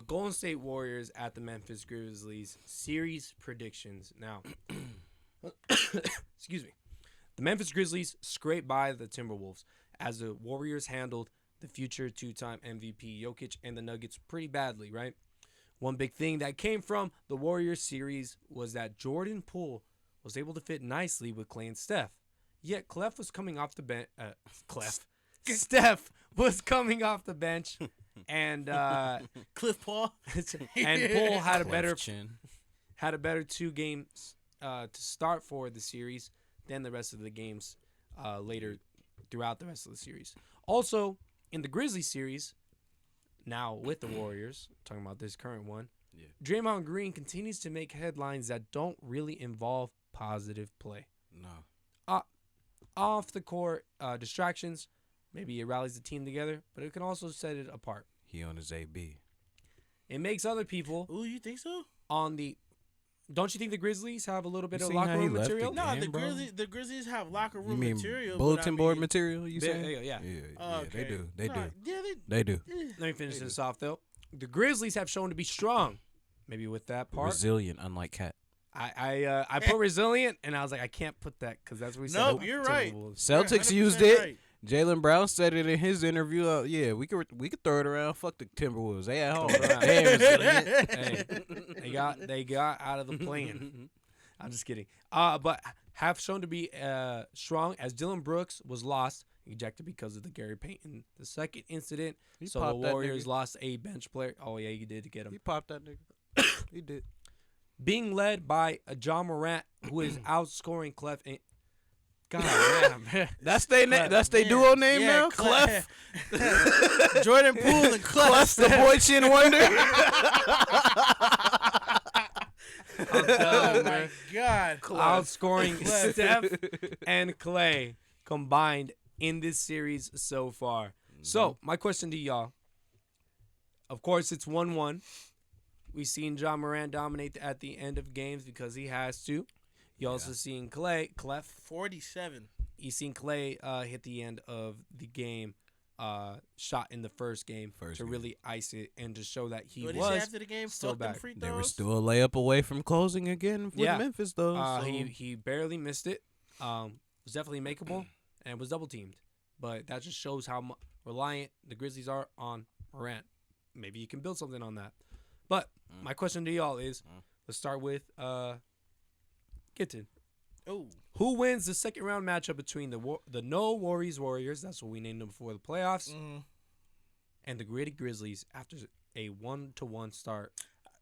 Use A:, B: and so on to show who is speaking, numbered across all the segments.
A: Golden State Warriors at the Memphis Grizzlies series predictions. Now, excuse me. The Memphis Grizzlies scraped by the Timberwolves as the Warriors handled the future two-time MVP Jokic and the Nuggets pretty badly, right? One big thing that came from the Warriors series was that Jordan Poole was able to fit nicely with Klay and Steph. Yet Steph was coming off the bench. Steph was coming off the bench, and
B: Cliff Paul
A: and Poole had a better 2 games to start for the series than the rest of the games later throughout the rest of the series. Also, in the Grizzlies series, now with the Warriors, talking about this current one, Draymond Green continues to make headlines that don't really involve positive play.
C: No.
A: Off the court distractions, maybe it rallies the team together, but it can also set it apart.
C: He on his AB.
A: It makes other people
B: Ooh, you think so?
A: on the. Don't you think the Grizzlies have a little bit
C: You
A: of
C: seen
A: locker
C: how he
A: room
C: left
A: material?
C: the
B: No,
C: game, bro?
B: the Grizzlies have locker
C: You
B: room
C: mean
B: material.
C: bulletin
B: but I
C: board
B: mean,
C: material? You saying?
A: Yeah.
C: Yeah,
B: Okay.
C: they do. They
B: Nah,
C: do.
B: Yeah,
C: They do.
A: Let me finish this off though. The Grizzlies have shown to be strong. Maybe with that part,
C: Resilient, unlike Cat.
A: I put resilient, and I was like, I can't put that because that's what we said.
B: Nope,
A: about
B: you're
A: the
B: right.
A: Timberwolves.
C: Celtics
B: You're
C: used
B: 100%
C: it.
B: right.
C: Jalen Brown said it in his interview. Yeah, we could throw it around. Fuck the Timberwolves. They at home.
A: Right.
C: They ain't resilient.
A: Hey, they got out of the plan. I'm just kidding. But have shown to be strong as Dillon Brooks was lost, ejected because of the Gary Payton II incident. So the
C: popped that
A: Warriors
C: nigga.
A: lost a bench player. Oh yeah, you did get him.
C: He popped that nigga. He did.
A: Being led by a Ja Morant who is outscoring Clef. God damn.
C: That's they duo name now. Clef.
B: Jordan Poole and
C: Clef
B: Clef.
C: the boy chin wonder.
B: Oh my God.
A: Outscoring Steph and Klay combined in this series so far. So, my question to y'all. Of course, it's 1-1. We've seen Ja Morant dominate at the end of games because he has to. You also seen Clef.
B: 47.
A: You seen Klay hit the end of the game, shot in the first game to really ice it and to show that he
B: What
A: was
B: did he say after the game?
A: still
B: Fuck them
A: back.
B: free
C: They were
B: throws?
C: still a layup away from closing again with Memphis, though. So.
A: He barely missed it. Was definitely makeable and was double teamed. But that just shows how reliant the Grizzlies are on Morant. Maybe you can build something on that. But my question to y'all is, let's start with Kitten.
B: Oh.
A: Who wins the second round matchup between the No Worries Warriors, that's what we named them before the playoffs, and the Gritty Grizzlies after a 1-1 start?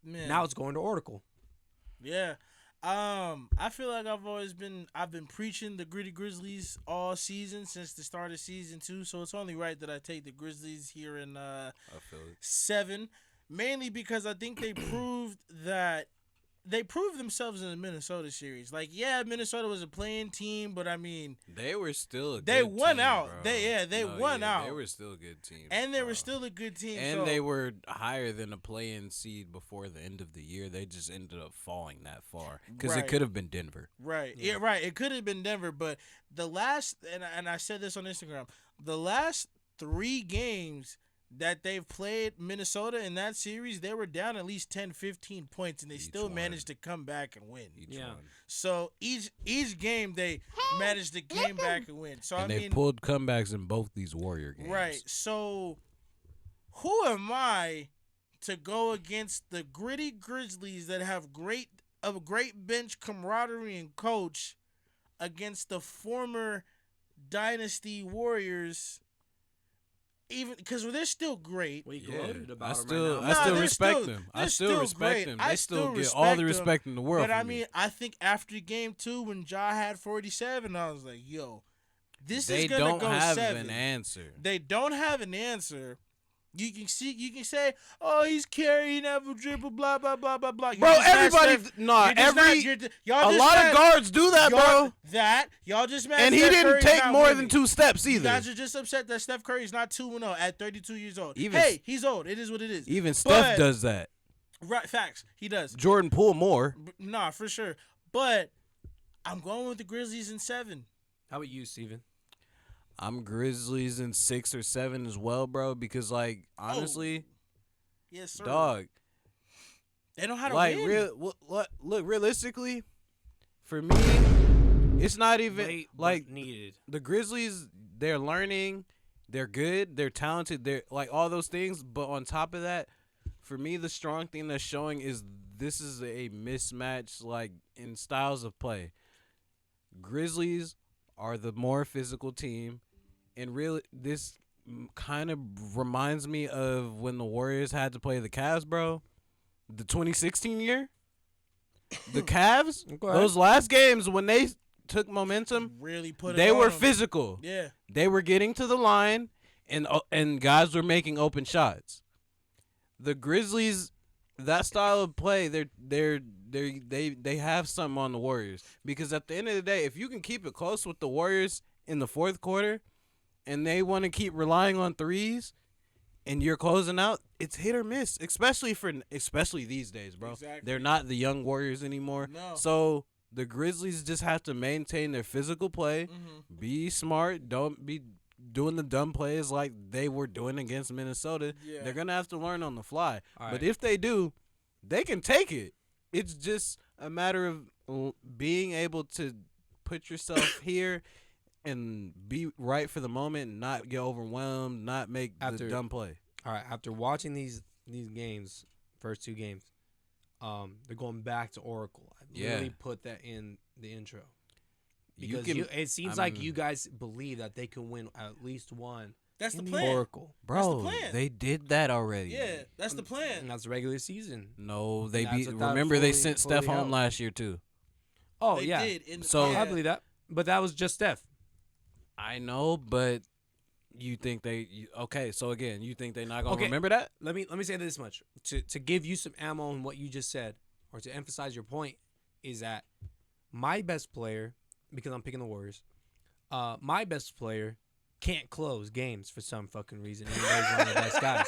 B: Man.
A: Now it's going to Oracle.
B: Yeah. I feel like I've been preaching the Gritty Grizzlies all season since the start of season 2, so it's only right that I take the Grizzlies here in
C: I feel it.
B: 7, mainly because I think they proved themselves in the Minnesota series. Like, yeah, Minnesota was a playing team, but I mean,
C: They were still a good
B: they won
C: team,
B: out.
C: bro.
B: They won out.
C: They were still a good team.
B: And they
C: bro.
B: were still a good team.
C: And
B: so,
C: they were higher than a play-in seed before the end of the year. They just ended up falling that far because
B: Right.
C: it could have been Denver.
B: Right. Yeah, right. It could have been Denver, but the last and I said this on Instagram, the last 3 games that they've played Minnesota in that series, they were down at least 10, 15 points, and they still managed to come back and win.
C: Each one.
B: So each game they managed to came back and win. So
C: And
B: I
C: they
B: mean,
C: pulled comebacks in both these Warrior games.
B: right. So who am I to go against the Gritty Grizzlies that have a great bench camaraderie and coach against the former Dynasty Warriors? Even because they're still great.
A: We
C: Yeah.
A: gloated about
C: I
A: them
C: still,
A: right
C: I
A: now.
C: still
B: they're
C: respect
B: still-
C: them. I
B: they're
C: still
B: still
C: respect
B: great.
C: them.
B: I
C: They still
B: still
C: get all the
B: respect
C: respect in the world.
B: But I
C: from me.
B: mean, I think after game 2 when Ja had 47, I was like, yo, this
C: They
B: is gonna
C: don't
B: go
C: have
B: 7.
C: an answer.
B: They don't have an answer. You can say, oh, he's carrying every dribble, blah blah blah blah blah.
C: Bro, everybody, a lot of guards do that, bro.
B: Y'all just mad.
C: And he
B: Steph
C: didn't
B: Curry's
C: take
B: not
C: more
B: winning.
C: than 2 steps
B: You
C: either.
B: guys are just upset that Steph Curry's not 2-0 at 32 years old.
C: Even-
B: Hey, he's old. It is what it is.
C: Even Steph
B: But-
C: does that.
B: Right, facts. He does.
C: Jordan Poole more.
B: Nah, for sure. But I'm going with the Grizzlies in 7.
A: How about you, Steven?
C: I'm Grizzlies in 6 or 7 as well, bro. Because, like, honestly,
B: Yes, sir.
C: Dog.
B: They know how to
C: Like
B: win.
C: look, realistically, for me, it's not even
A: Late, but
C: like
A: needed.
C: the Grizzlies. They're learning, they're good, they're talented, they're like all those things. But on top of that, for me, the strong thing that's showing is this is a mismatch, like in styles of play. Grizzlies are the more physical team, and really, this kind of reminds me of when the Warriors had to play the Cavs, bro. The 2016 year, the Cavs,
A: Okay.
C: those last games when they took momentum,
B: Really put it
C: they
B: on
C: were
B: 'em.
C: physical.
B: Yeah.
C: They were getting to the line, and guys were making open shots. The Grizzlies, that style of play, they have something on the Warriors, because at the end of the day, if you can keep it close with the Warriors in the fourth quarter, and they want to keep relying on threes, and you're closing out, it's hit or miss, especially these days, bro.
B: Exactly.
C: They're not the young Warriors anymore.
B: No.
C: So the Grizzlies just have to maintain their physical play,
B: Mm-hmm.
C: be smart, don't be doing the dumb plays like they were doing against Minnesota.
B: Yeah.
C: They're going to have to learn on the fly.
A: All
C: But
A: right.
C: if they do, they can take it. It's just a matter of being able to put yourself here and be right for the moment, and not get overwhelmed, not make
A: After-
C: the dumb play.
A: All right, after watching these games, first two games, they're going back to Oracle. I
C: Yeah.
A: literally put that in the intro
C: You
A: because
C: can,
A: it seems like you guys believe that they can win at least one
B: That's the
A: in
B: plan.
A: Oracle.
C: bro,
B: plan.
C: they did that already.
B: Yeah, that's the
A: And
B: plan.
A: that's the regular season.
C: No, they
A: That's
C: beat.
A: without
C: Remember, they
A: fully-
C: sent
A: fully
C: Steph home
A: held.
C: last year too.
A: Oh
B: They
A: yeah,
B: did.
C: So-
A: I believe that. But that was just Steph.
C: I know, but you think okay? So again, you think they're not gonna
A: Okay.
C: remember that?
A: Let me say this much to give you some ammo on what you just said, or to emphasize your point, is that my best player, because I'm picking the Warriors, my best player can't close games for some fucking reason. Even though he's one of the best guys.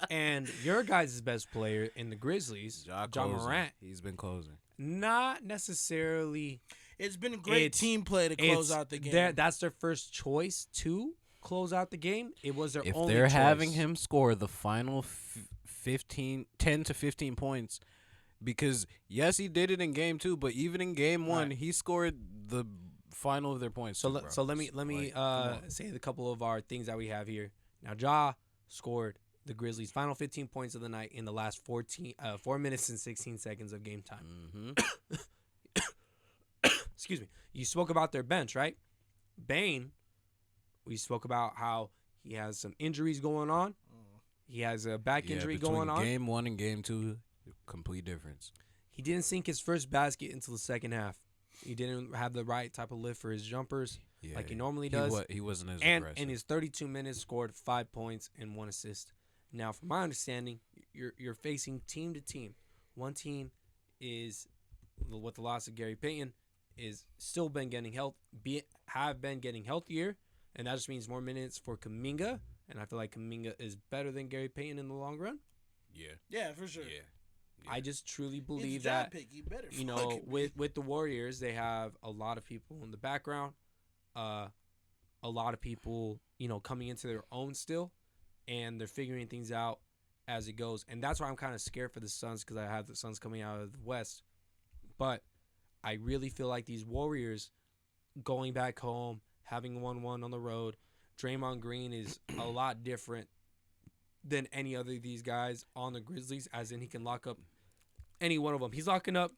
A: And your guys' best player in the Grizzlies, Ja Morant,
C: He's been closing.
A: not necessarily.
B: It's been a great team play to close out the game.
A: That's their first choice to close out the game. It was their
C: If
A: only
C: they're
A: choice.
C: having him score the final 10 to 15 points, because yes, he did it in game 2, but even in game 1,
A: Right.
C: he scored the final of their points.
A: So
C: too,
A: let me
C: Like, come on.
A: say the couple of our things that we have here. Now, Ja scored the Grizzlies' final 15 points of the night in the last 4 minutes and 16 seconds of game time.
C: Mhm.
A: Excuse me. You spoke about their bench, right? Bane, we spoke about how he has some injuries going on. He has a back
C: Yeah,
A: injury
C: between
A: going on.
C: Game 1 and game 2, complete difference.
A: He didn't sink his first basket until the second half. He didn't have the right type of lift for his jumpers
C: Yeah,
A: like he normally does.
C: He wasn't as
A: And
C: aggressive.
A: in his 32 minutes, scored 5 points and 1 assist. Now, from my understanding, you're facing team to team. One team is, with the loss of Gary Payton, is still been getting have been getting healthier, and that just means more minutes for Kuminga. And I feel like Kuminga is better than Gary Payton in the long run.
C: yeah,
B: yeah, for sure.
C: yeah.
A: I just truly
B: He's a
A: believe
B: draft
A: that
B: pick. You better
A: you know,
B: fucking be.
A: with the Warriors, they have a lot of people in the background, a lot of people, coming into their own still, and they're figuring things out as it goes. And that's why I'm kind of scared for the Suns, because I have the Suns coming out of the West. But I really feel like these Warriors going back home, having 1-1 on the road, Draymond Green is a lot different than any other of these guys on the Grizzlies, as in he can lock up any one of them. He's locking up.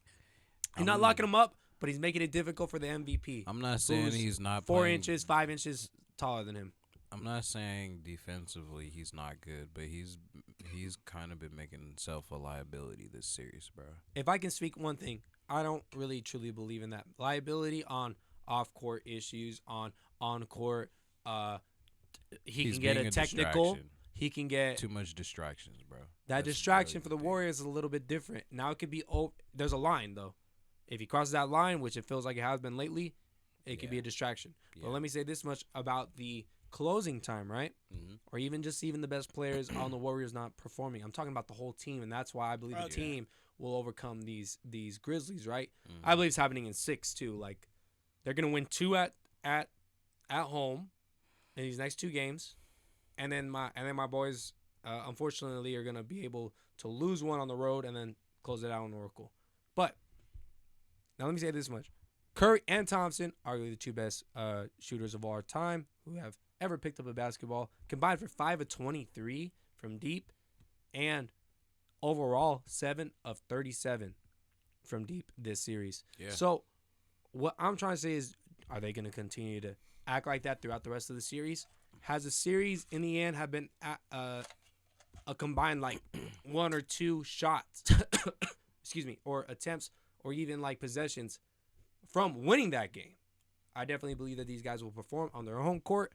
A: He's not locking them up, but he's making it difficult for the MVP.
C: I'm not saying
A: who's
C: he's not
A: 4
C: playing,
A: inches, 5 inches taller than him.
C: I'm not saying defensively he's not good, but he's kind of been making himself a liability this series, bro.
A: If I can speak one thing, I don't really truly believe in that liability on off-court issues, on-court. He
C: He's
A: can get
C: being
A: a
C: a
A: technical.
C: distraction.
A: He can get
C: Too much distractions, bro.
A: that
C: That's
A: distraction
C: really
A: for the
C: big.
A: Warriors is a little bit different. Now it could be there's a line though. If he crosses that line, which it feels like it has been lately, it could be
C: Yeah.
A: a distraction.
C: Yeah.
A: But let me say this much about the closing time, right?
C: Mm-hmm.
A: Or even the best players on the Warriors not performing. I'm talking about the whole team, and that's why I believe the
B: Okay.
A: team will overcome these Grizzlies, right?
C: Mm-hmm.
A: I believe it's happening in 6 too. Like they're gonna win 2 at home in these next 2 games, and then my boys unfortunately, are going to be able to lose one on the road and then close it out in Oracle. But now let me say this much. Curry and Thompson, arguably the two best shooters of all time who have ever picked up a basketball, combined for 5 of 23 from deep and overall 7 of 37 from deep this series.
C: Yeah.
A: So what I'm trying to say is, are they going to continue to act like that throughout the rest of the series? Has the series in the end have been a combined like 1 or 2 shots, excuse me, or attempts or even like possessions from winning that game? I definitely believe that these guys will perform on their home court.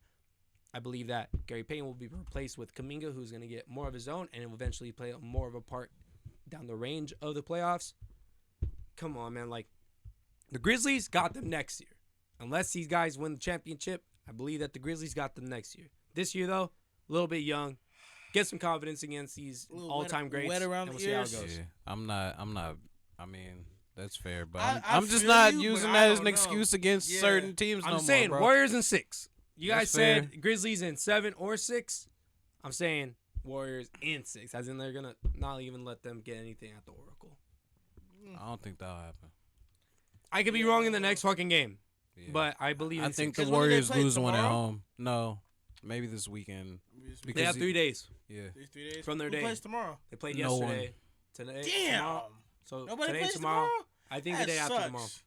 A: I believe that Gary Payton will be replaced with Kuminga, who's going to get more of his own and will eventually play more of a part down the range of the playoffs. Come on, man. Like, the Grizzlies got them next year. Unless these guys win the championship, I believe that the Grizzlies got them next year. This year, though, a little bit young. Get some confidence against these all-time greats.
B: Wet around
A: and we'll
B: the
A: see how it
B: ears.
A: goes.
C: Yeah. I'm not. I mean, that's fair, but
B: I
C: I'm just
B: feel
C: not
B: you, but
C: using
B: I
C: that as
B: don't
C: an
B: know.
C: excuse against
B: Yeah.
C: certain teams.
A: I'm
C: no
A: saying
C: more, bro.
A: Warriors in 6. You guys
C: That's
A: said
C: fair.
A: Grizzlies in 7 or 6. I'm saying Warriors in 6, as in they're going to not even let them get anything at the Oracle.
C: I don't think that'll happen.
A: I could be wrong in the next fucking game,
C: Yeah.
A: but I believe in
C: I think
A: 6.
C: the
B: Because when do they
C: Warriors
B: play,
C: lose one at
B: tomorrow?
C: home. No, maybe this weekend.
A: They
C: because
A: have 3 days.
C: Yeah.
B: These 3 days.
A: From their
B: Who
A: day.
B: plays tomorrow?
A: They played
C: No
A: yesterday. Today,
B: Damn.
A: tomorrow. So
B: Nobody
A: today,
B: plays
A: tomorrow.
B: tomorrow?
A: I think
B: That
A: the day after tomorrow.
B: sucks.